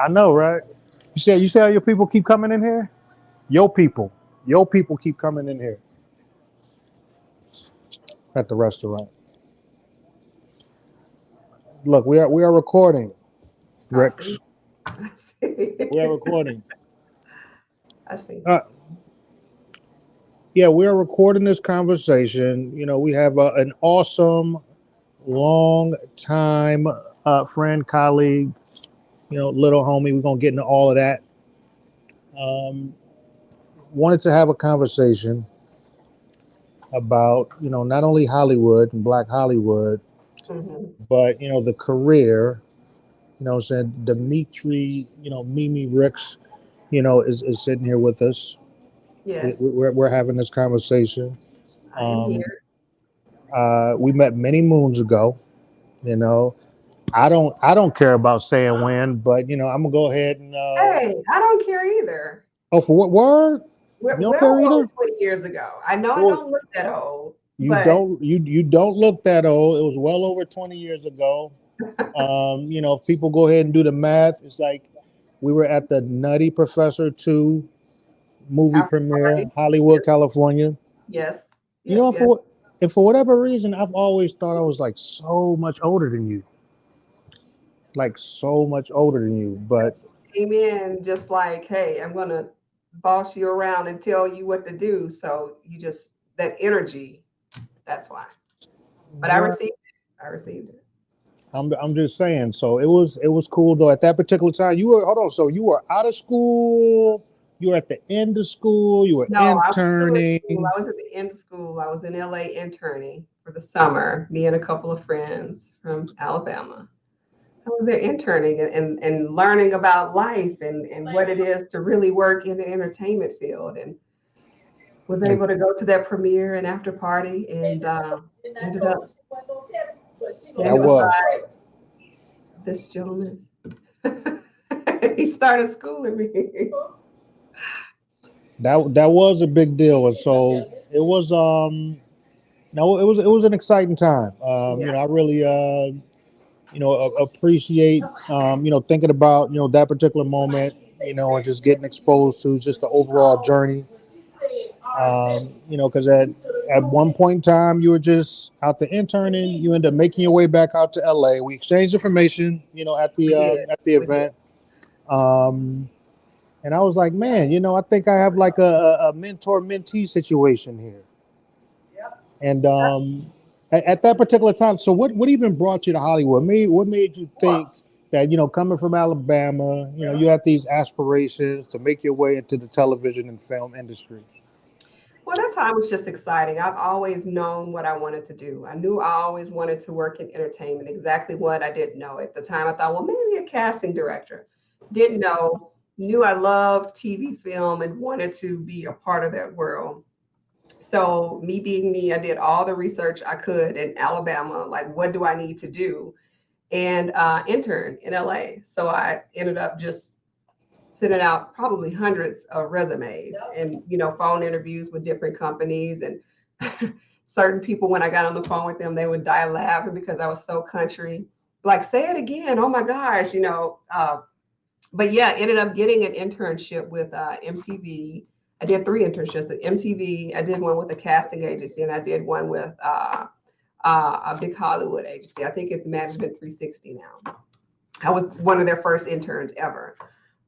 I know, right? You say your people keep coming in here. Your people, your people keep coming in here at the restaurant. Look, we are recording, I see. Rex. I see. We are recording. I see. Uh, yeah, we are recording this conversation. We have an awesome, long time friend, colleague. Little homie. We're gonna get into all of that. Um, Wanted to have a conversation about not only Hollywood and Black Hollywood, Hmm. but the career. I'm saying Dimitri, Mimi Ricks, is sitting here with us. Yes, We're having this conversation. I am Um, here. we met many moons ago. You know, I don't care about saying when, but I'm gonna go ahead and Hey, I don't care either. oh, for what word? We're You don't well care over either. 20 years ago. I know I Well, don't look that old, you but don't you don't look that old. It was well over 20 years ago. If people go ahead and do the math, it's like we were at the Nutty Professor 2 movie after premiere, party. Hollywood, California. Yes, You yes, know, yes. for whatever reason, I've always thought I was like so much older than you, like so much older than you. But Came in just like, hey, I'm gonna boss you around and tell you what to do. So you just that energy. That's why. But I right, received it. I received it. I'm just saying. So it was cool though. At that particular time, you were hold on. So you were out of school. You were at the end of school. You were No, I was still in school. interning. I was at the end of school. I was in LA interning for the summer, me and a couple of friends from Alabama. I was there interning and learning about life and what it is to really work in the entertainment field, and was Like, able to go to that premiere and after party and ended up that standing beside was this gentleman. He started schooling me. that was a big deal, and so it was. No, it was an exciting time. Yeah, I really appreciate thinking about that particular moment, and just getting exposed to just the overall journey. Because at one point in time you were just out the interning, you end up making your way back out to LA. We exchanged information, we did. at the We did. event. Um, and I was like, man, I think I have like a mentor mentee situation here. And at that particular time, so what even brought you to Hollywood? What made you think that coming from Alabama, you had these aspirations to make your way into the television and film industry? Well, that time was just exciting. I've always known what I wanted to do. I knew I always wanted to work in entertainment. Exactly what I didn't know at the time. I thought, well, maybe a casting director. Didn't know. Knew I loved TV, film, and wanted to be a part of that world. So, me being me, I did all the research I could in Alabama. Like, what do I need to do? And interned in LA. So, I ended up just sending out probably hundreds of resumes and phone interviews with different companies and certain people. When I got on the phone with them, they would die laughing because I was so country, like, say it again, oh my gosh, but yeah, ended up getting an internship with MTV. I did three internships at MTV. I did one with a casting agency, and I did one with a big Hollywood agency. I think it's Management 360 now. I was one of their first interns ever.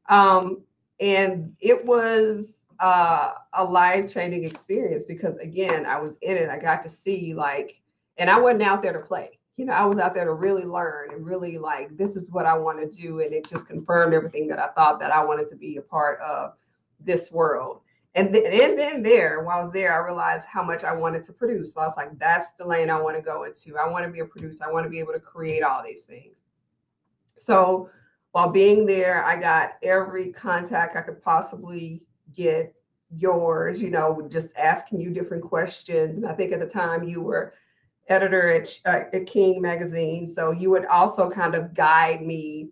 um, and it was a life changing experience because, again, I was in it. I got to see, like, and I wasn't out there to play. I was out there to really learn and really, like, this is what I want to do. And it just confirmed everything that I thought that I wanted to be a part of this world. And then there, while I was there, I realized how much I wanted to produce. So I was like, that's the lane I want to go into. I want to be a producer. I want to be able to create all these things. So while being there, I got every contact I could possibly get. Yours, just asking you different questions. And I think at the time you were editor at King Magazine. So you would also kind of guide me,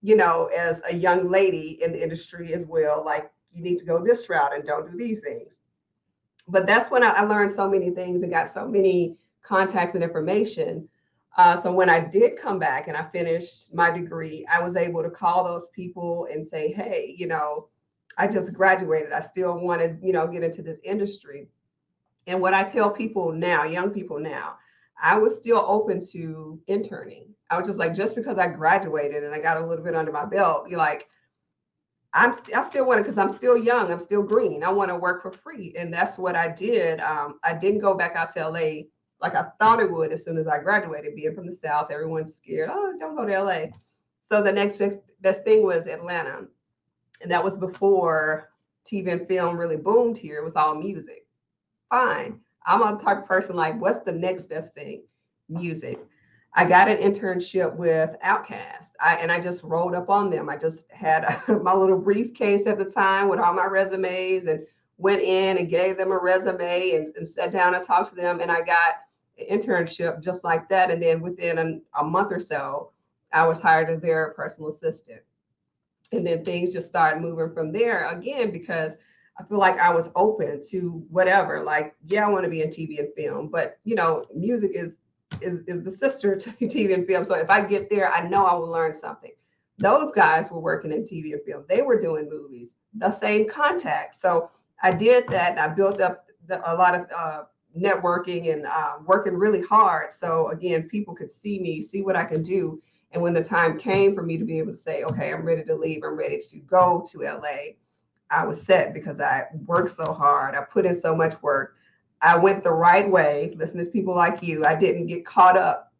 as a young lady in the industry as well. Like, you need to go this route and don't do these things. But that's when I learned so many things and got so many contacts and information. So when I did come back and I finished my degree, I was able to call those people and say, hey, I just graduated. I still want to, get into this industry. And what I tell people now, young people now, I was still open to interning. I was just like, just because I graduated and I got a little bit under my belt, you're like, I still want to, because I'm still young, I'm still green. I want to work for free. And that's what I did. I didn't go back out to LA like I thought it would as soon as I graduated. Being from the South, everyone's scared. Oh, don't go to LA. So the next best thing was Atlanta. And that was before TV and film really boomed here. It was all music. Fine. I'm a type of person like, what's the next best thing? Music. I got an internship with Outkast, and I just rolled up on them. I just had my little briefcase at the time with all my resumes and went in and gave them a resume and sat down and talked to them. And I got an internship just like that. And then within a month or so, I was hired as their personal assistant. And then things just started moving from there again, because I feel like I was open to whatever. Like, yeah, I want to be in TV and film, but music is the sister to TV and film. So if I get there, I know I will learn something. Those guys were working in TV and film. They were doing movies, the same contact. So I did that, and I built up a lot of networking and working really hard. So again, people could see me, see what I can do. And when the time came for me to be able to say, okay, I'm ready to leave, I'm ready to go to LA, I was set because I worked so hard. I put in so much work. I went the right way. Listening to people like you, I didn't get caught up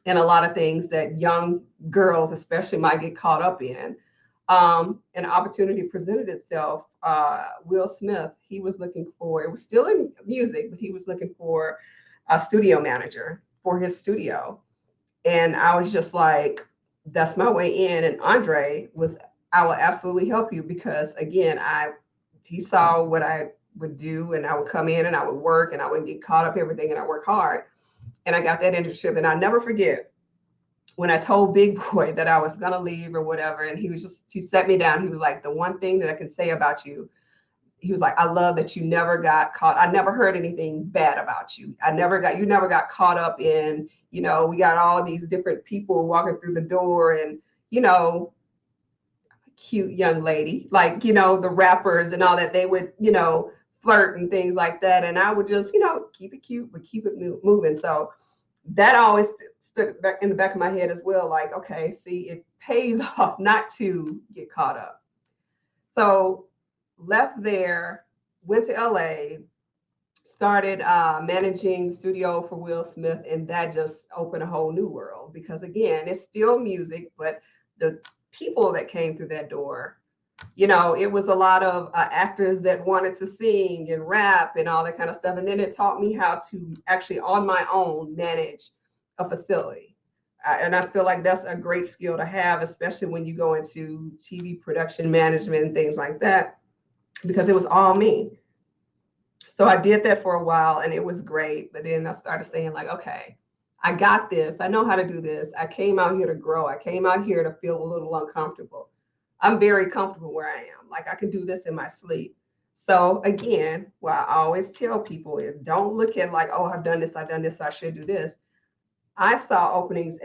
in a lot of things that young girls, especially, might get caught up in. An opportunity presented itself. Will Smith, he was looking for, it was still in music, but he was looking for a studio manager for his studio. And I was just like, that's my way in. And Andre was, I will absolutely help you, because again, he saw what I would do, and I would come in and I would work and I wouldn't get caught up everything, and I work hard. And I got that internship. And I never forget when I told Big Boy that I was gonna leave or whatever, and he set me down. He was like, the one thing that I can say about you, he was like, I love that you never got caught. I never heard anything bad about you. You never got caught up in, we got all these different people walking through the door, and, cute young lady, like, the rappers and all that, they would, flirt and things like that. And I would just, keep it cute, but keep it moving. So that always stood back in the back of my head as well. Like, okay, see, it pays off not to get caught up. So left there, went to LA, started managing studio for Will Smith. And that just opened a whole new world, because again, it's still music, but the people that came through that door, it was a lot of actors that wanted to sing and rap and all that kind of stuff. And then it taught me how to actually on my own manage a facility. And I feel like that's a great skill to have, especially when you go into TV production management and things like that, because it was all me. So I did that for a while, and it was great. But then I started saying, like, okay, I got this. I know how to do this. I came out here to grow. I came out here to feel a little uncomfortable. I'm very comfortable where I am. Like, I can do this in my sleep. So again, what I always tell people is, don't look at like, oh, I've done this, so I should do this. I saw openings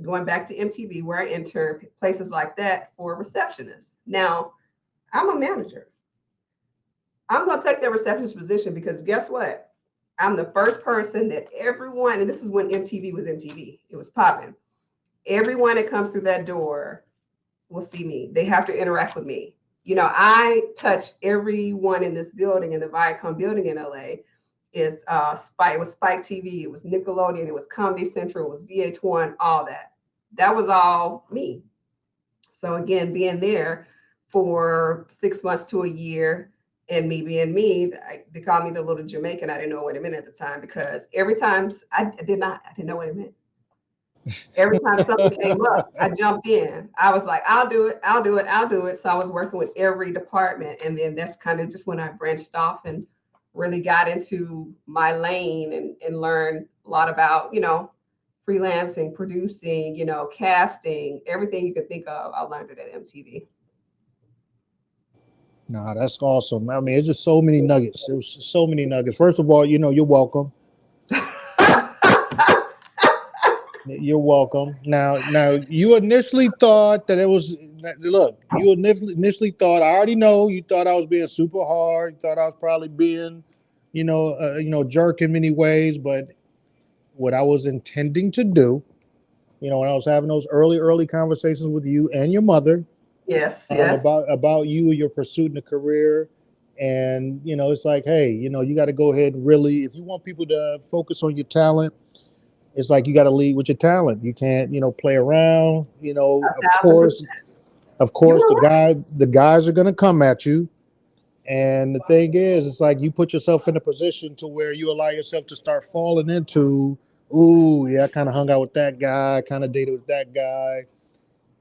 going back to MTV, where I interned, places like that, for receptionists. Now, I'm a manager. I'm going to take that receptionist position, because guess what? I'm the first person that everyone, and this is when MTV was MTV, it was popping. Everyone that comes through that door will see me. They have to interact with me. I touch everyone in this building, in the Viacom building in LA. It was Spike TV, it was Nickelodeon, it was Comedy Central, it was VH1, all that. That was all me. So again, being there for 6 months to a year, and me being me, they called me the little Jamaican. I didn't know what it meant at the time, because every time I didn't know what it meant. Every time something came up, I jumped in. I was like, I'll do it. So I was working with every department. And then that's kind of just when I branched off and really got into my lane and learned a lot about, freelancing, producing, casting, everything you could think of. I learned it at MTV. Nah, that's awesome. I mean, it's just so many nuggets. There's so many nuggets. First of all, you're welcome. You're welcome. Now you initially thought that it was. Look, you initially thought. I already know you thought I was being super hard. You thought I was probably being, jerk in many ways. But what I was intending to do, when I was having those early conversations with you and your mother, Yes, yes. about you and your pursuit in a career, and it's like, hey, you got to go ahead and really, if you want people to focus on your talent, it's like you got to lead with your talent. You can't, play around. A Of thousand course, percent. You the were right. guys are gonna come at you. And the thing is, it's like you put yourself in a position to where you allow yourself to start falling into, ooh, yeah, I kind of hung out with that guy, kind of dated with that guy.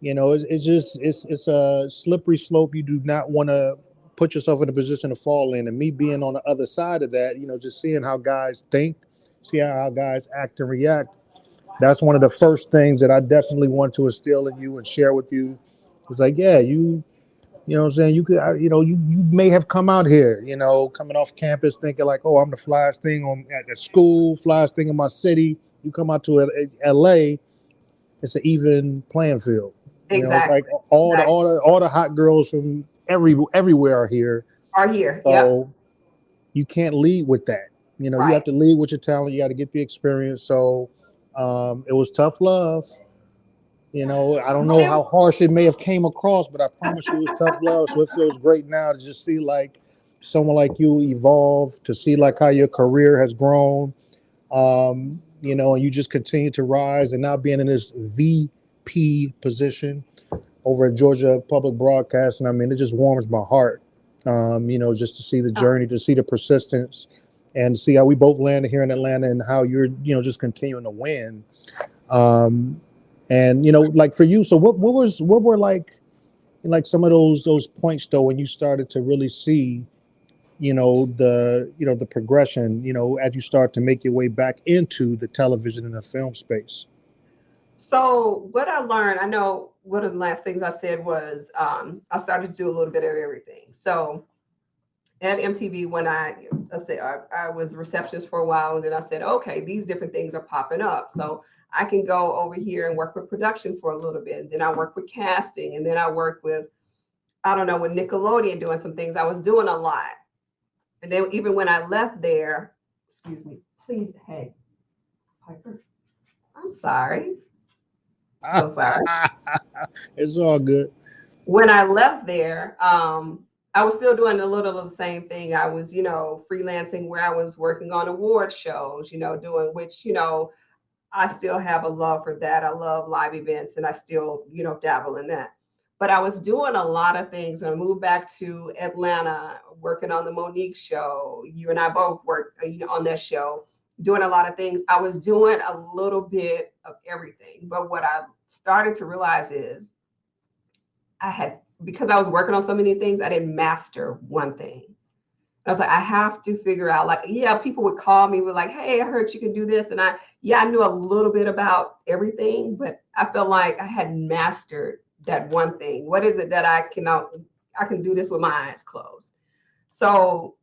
It's just it's a slippery slope you do not want to put yourself in a position to fall in. And me being on the other side of that, just seeing how guys think, see how guys act and react, that's one of the first things that I definitely want to instill in you and share with you. It's like, yeah, you know what I'm saying? You could, you may have come out here, coming off campus thinking like, oh, I'm the flyest thing at the school, flyest thing in my city. You come out to LA, it's an even playing field. It's like Exactly. Exactly. all the hot girls from everywhere are here. Are here. Yep. So you can't lead with that. You have Right. to lead with your talent. You got to get the experience. So it was tough love. I don't But know it how harsh it may have came across, but I promise you it was tough love. So it feels great now to just see like someone like you evolve, to see like how your career has grown, and you just continue to rise, and now being in this VP position over at Georgia Public Broadcasting. I mean, it just warms my heart, just to see the oh, journey, to see the persistence, and see how we both landed here in Atlanta, and how you're, just continuing to win. Um, and like for you, so what were like some of those points though when you started to really see the progression as you start to make your way back into the television and the film space. so what I learned, I know one of the last things I said was I started to do a little bit of everything. So at MTV, when I said I was a receptionist for a while, and then I said, okay, these different things are popping up, so I can go over here and work with production for a little bit. And then I work with casting, and then I work with, I don't know, with Nickelodeon doing some things. I was doing a lot, and then even when I left there, excuse me, please, hey, Piper, I'm sorry, so sorry. It's all good. When I left there, I was still doing a little of the same thing. I was, freelancing where I was working on award shows, doing which, I still have a love for that. I love live events and I still, dabble in that. But I was doing a lot of things. When I moved back to Atlanta, working on the Monique show. You and I both worked on that show, doing a lot of things. I was doing a little bit of everything. But what I started to realize is I had, because I was working on so many things, I didn't master one thing. I was like, I have to figure out, like, yeah, people would call me with like, hey, I heard you can do this. And I knew a little bit about everything, but I felt like I hadn't mastered that one thing. What is it that I can do this with my eyes closed. So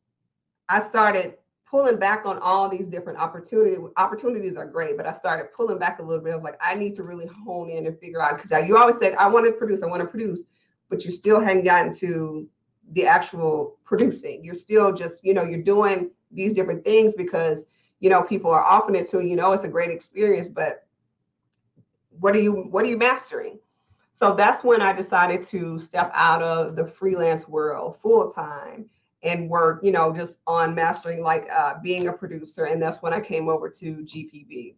I started pulling back on all these different opportunities. Opportunities are great, but I started pulling back a little bit. I was like, I need to really hone in and figure out, because you always said, I want to produce, but you still hadn't gotten to the actual producing. You're still just, you're doing these different things because, people are offering it to you, it's a great experience, but what are you mastering? So that's when I decided to step out of the freelance world full time and work, just on mastering, like being a producer. And that's when I came over to GPB.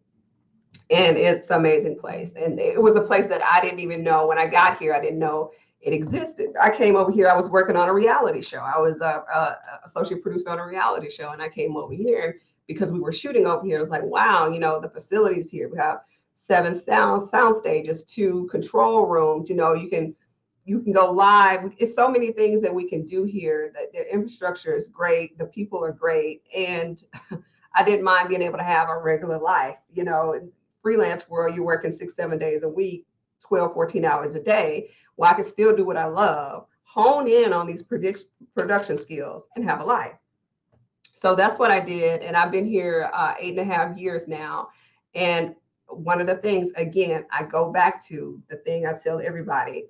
And it's an amazing place. And it was a place that I didn't even know when I got here. I didn't know it existed. I came over here. I was working on a reality show. I was a associate producer on a reality show, and I came over here because we were shooting over here. I was like, wow, the facilities here. We have 7 sound stages, 2 control rooms. You can go live. It's so many things that we can do here. That the infrastructure is great. The people are great, and I didn't mind being able to have a regular life. Freelance world, you're working 6, 7 days a week, 12, 14 hours a day. Well, I can still do what I love, hone in on these production skills, and have a life. So that's what I did. And I've been here 8.5 years now. And one of the things, again, I go back to the thing I tell everybody,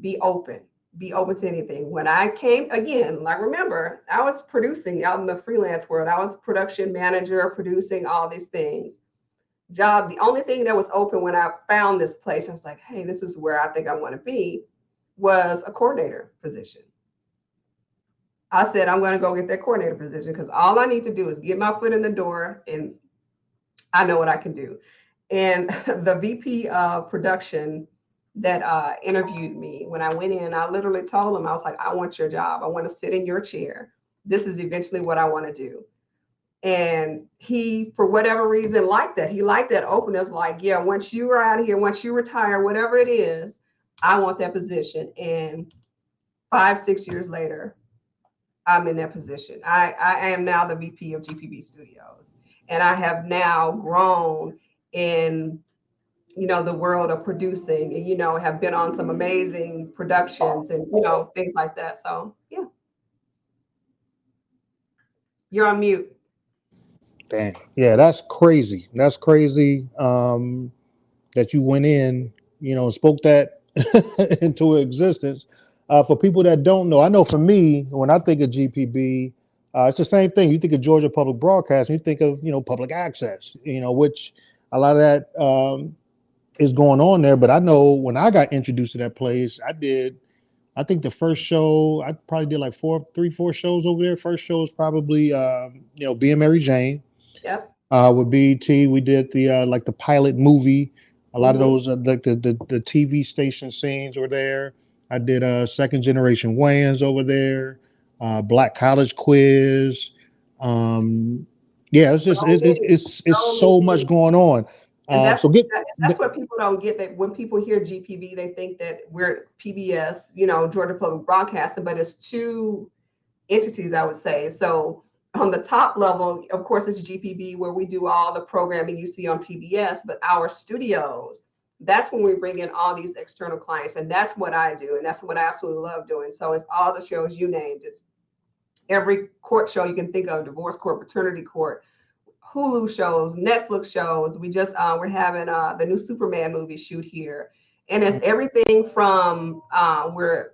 be open. Be open to anything. When I came, again, like remember, I was producing out in the freelance world. I was production manager, producing all these things. Job, the only thing that was open when I found this place, I was like, hey, this is where I think I want to be, was a coordinator position. I said, I'm going to go get that coordinator position because all I need to do is get my foot in the door and I know what I can do. And the VP of production that interviewed me, when I went in, I literally told him, I was like, I want your job. I want to sit in your chair. This is eventually what I want to do. And he, for whatever reason, liked that. He liked that openness, like, yeah, once you are out of here, once you retire, whatever it is, I want that position. And 5-6 years later, I'm in that position. I am now the VP of GPB Studios. And I have now grown in, the world of producing and, have been on some amazing productions and, things like that. So, yeah. You're on mute. Dang. Yeah, that's crazy. That's crazy. That you went in, spoke that into existence. For people that don't know, I know for me, when I think of GPB, it's the same thing. You think of Georgia Public Broadcasting, you think of, public access, which a lot of that is going on there. But I know when I got introduced to that place, I think the first show, I probably did like 4 shows over there. First show was probably, Being Mary Jane. Yep. With BET, we did the like the pilot movie. A lot of those, like the TV station scenes were there. I did Second Generation Wayans over there, Black College Quiz. Yeah, it's just it's so much going on. And that's So that's what people don't get, that when people hear GPB, they think that we're PBS, Georgia Public Broadcasting, but it's two entities, I would say. So on the top level, of course, it's GPB, where we do all the programming you see on PBS, but our studios, that's when we bring in all these external clients. And that's what I do. And that's what I absolutely love doing. So it's all the shows you named. It's every court show you can think of, divorce court, paternity court, Hulu shows, Netflix shows. We're having the new Superman movie shoot here. And it's everything from where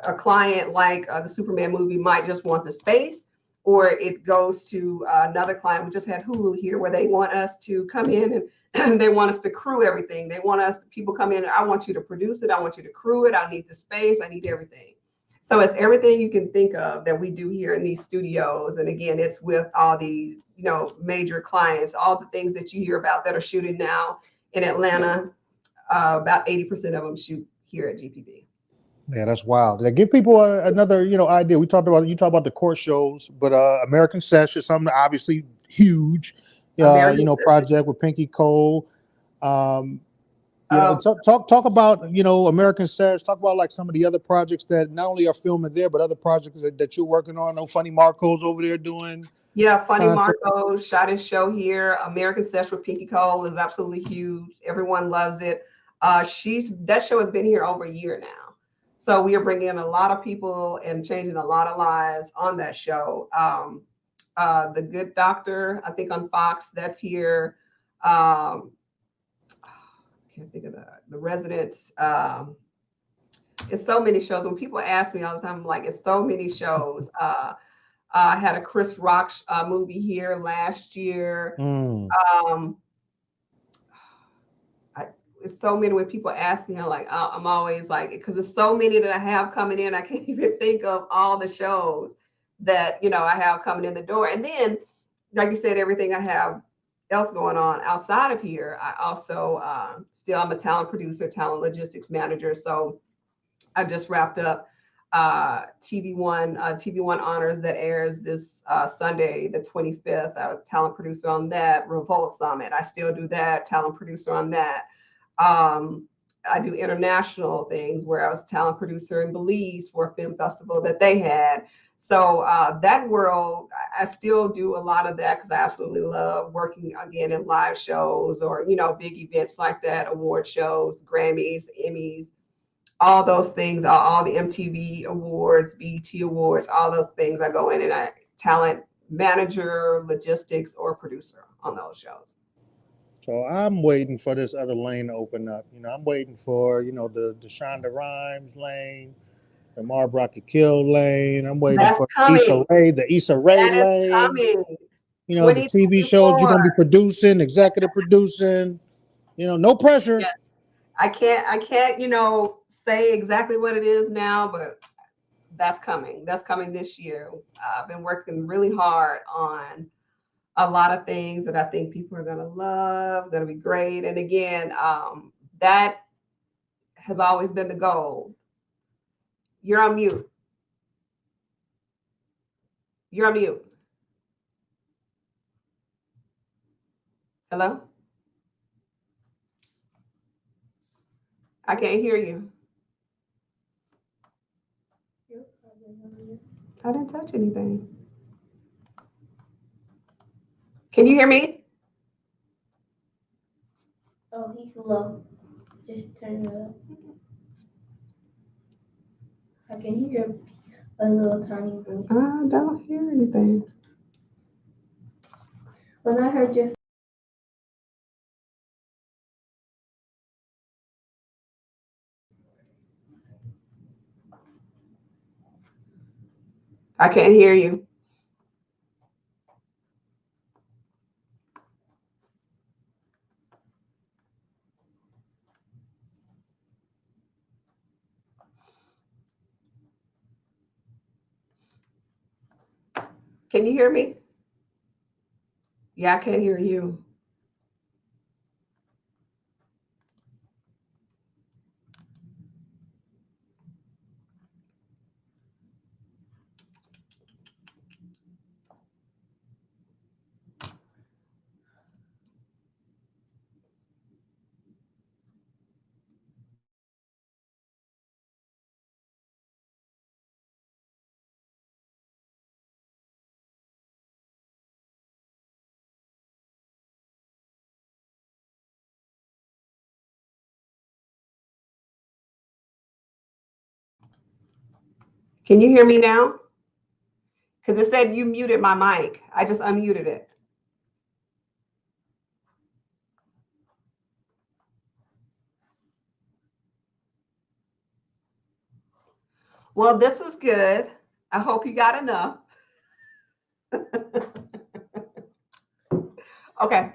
a client like the Superman movie might just want the space, or it goes to another client. We just had Hulu here where they want us to come in and they want us to crew everything. They want us, people come in, I want you to produce it. I want you to crew it. I need the space. I need everything. So it's everything you can think of that we do here in these studios. And again, it's with all these, major clients, all the things that you hear about that are shooting now in Atlanta. About 80% of them shoot here at GPB. Yeah, that's wild. Now, give people another, idea. You talked about the court shows, but American Sesh is something obviously huge, project with Pinky Cole. Talk about, American Sesh. Talk about like some of the other projects that not only are filming there, but other projects that you're working on. No, Funny Marco's over there doing. Yeah, Funny Marco shot his show here. American Sesh with Pinky Cole is absolutely huge. Everyone loves it. That show has been here over a year now. So we are bringing in a lot of people and changing a lot of lives on that show. The Good Doctor, I think on Fox, that's here. I can't think of the Residents. It's so many shows. When people ask me all the time, I'm like, it's so many shows. I had a Chris Rock movie here last year. It's so many. When people ask me, I'm always like, because there's so many that I have coming in, I can't even think of all the shows that I have coming in the door. And then, like you said, everything I have else going on outside of here. I also I'm a talent producer, talent logistics manager. So I just wrapped up TV1 Honors that airs this Sunday, the 25th. I'm a talent producer on that. Revolt Summit, I still do that. Talent producer on that. I do international things where I was a talent producer in Belize for a film festival that they had. So that world, I still do a lot of that because I absolutely love working again in live shows or, big events like that, award shows, Grammys, Emmys, all those things, all the MTV awards, BET awards, all those things. I go in and I talent manager, logistics, or producer on those shows. So I'm waiting for this other lane to open up. You know, I'm waiting for, you know, the Shonda Rhimes lane, the Marv Rocket Kill lane. I'm waiting That's for coming. The Issa Rae That is lane. coming. You know, the TV shows you're 2024. gonna be producing, executive producing. You know, no pressure. Yeah. I can't, say exactly what it is now, but that's coming. That's coming this year. I've been working really hard on a lot of things that I think people are gonna love, gonna be great. And again, that has always been the goal. You're on mute. You're on mute. Hello? I can't hear you. I didn't touch anything. Can you hear me? Oh, he's low. Just turn it up. I can hear a little tiny voice. I don't hear anything. When I heard your I can't hear you. Can you hear me? Yeah, I can't hear you. Can you hear me now? Because it said you muted my mic. I just unmuted it. Well, this was good. I hope you got enough. Okay.